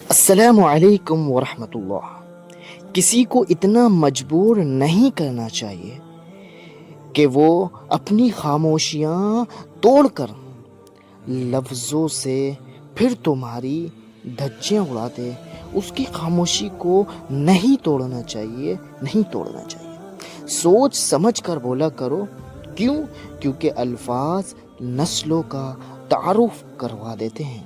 السلام علیکم ورحمۃ اللہ۔ کسی کو اتنا مجبور نہیں کرنا چاہیے کہ وہ اپنی خاموشیاں توڑ کر لفظوں سے پھر تمہاری دھجیاں اڑا دے۔ اس کی خاموشی کو نہیں توڑنا چاہیے، نہیں توڑنا چاہیے۔ سوچ سمجھ کر بولا کرو۔ کیوں؟ کیونکہ الفاظ نسلوں کا تعارف کروا دیتے ہیں۔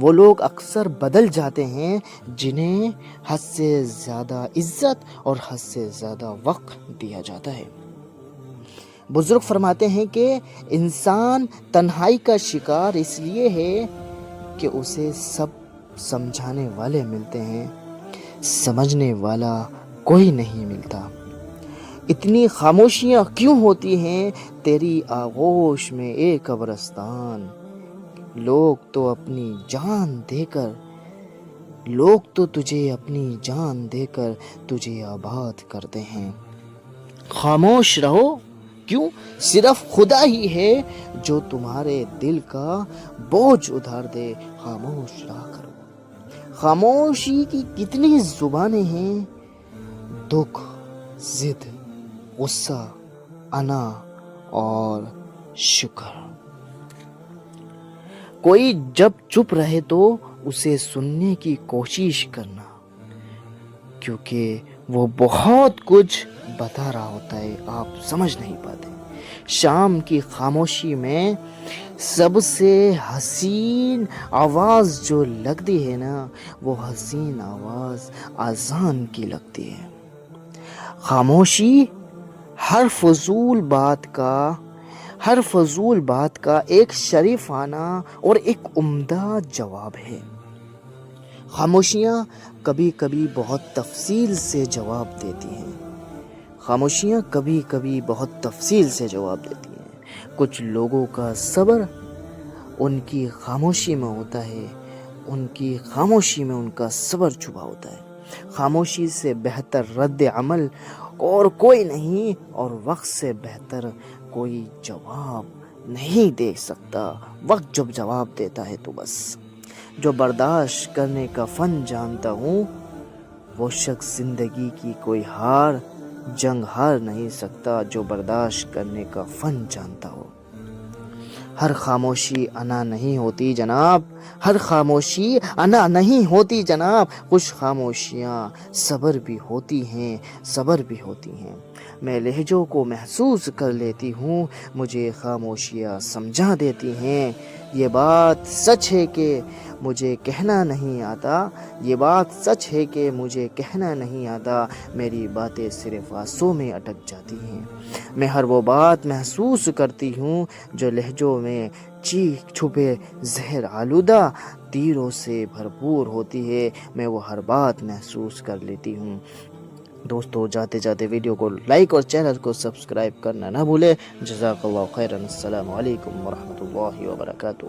وہ لوگ اکثر بدل جاتے ہیں جنہیں حد سے زیادہ عزت اور حد سے زیادہ وقت دیا جاتا ہے۔ بزرگ فرماتے ہیں کہ انسان تنہائی کا شکار اس لیے ہے کہ اسے سب سمجھانے والے ملتے ہیں، سمجھنے والا کوئی نہیں ملتا۔ اتنی خاموشیاں کیوں ہوتی ہیں تیری آغوش میں اے قبرستان؟ لوگ تو تجھے اپنی جان دے کر تجھے آباد کرتے ہیں۔ خاموش رہو۔ کیوں؟ صرف خدا ہی ہے جو تمہارے دل کا بوجھ اتار دے۔ خاموش رہا کرو۔ خاموشی کی کتنی زبانیں ہیں؟ دکھ، ضد، غصہ، انا اور شکر۔ کوئی جب چپ رہے تو اسے سننے کی کوشش کرنا، کیونکہ وہ بہت کچھ بتا رہا ہوتا ہے، آپ سمجھ نہیں پاتے۔ شام کی خاموشی میں سب سے حسین آواز جو لگتی ہے نا، وہ حسین آواز اذان کی لگتی ہے۔ خاموشی ہر فضول بات کا ایک شریفانہ اور ایک عمدہ جواب ہے۔ خاموشیاں کبھی کبھی بہت تفصیل سے جواب دیتی ہیں۔ کچھ لوگوں کا صبر ان کی خاموشی میں ہوتا ہے، ان کی خاموشی میں ان کا صبر چھپا ہوتا ہے۔ خاموشی سے بہتر رد عمل اور کوئی نہیں، اور وقت سے بہتر کوئی جواب نہیں دے سکتا۔ وقت جب جواب دیتا ہے تو بس۔ جو برداشت کرنے کا فن جانتا ہوں، وہ شخص زندگی کی کوئی جنگ ہار نہیں سکتا جو برداشت کرنے کا فن جانتا ہو۔ ہر خاموشی انا نہیں ہوتی جناب، ہر خاموشی انا نہیں ہوتی جناب۔ کچھ خاموشیاں صبر بھی ہوتی ہیں، میں لہجوں کو محسوس کر لیتی ہوں، مجھے خاموشیاں سمجھا دیتی ہیں۔ یہ بات سچ ہے کہ مجھے کہنا نہیں آتا، میری باتیں صرف آنسوں میں اٹک جاتی ہیں۔ میں ہر وہ بات محسوس کرتی ہوں جو لہجوں میں چیخ چھپے زہر آلودہ تیروں سے بھرپور ہوتی ہے، میں وہ ہر بات محسوس کر لیتی ہوں۔ دوستو، جاتے جاتے ویڈیو کو لائک اور چینل کو سبسکرائب کرنا نہ بھولے۔ جزاک اللہ خیرا۔ السلام علیکم ورحمۃ اللہ وبرکاتہ۔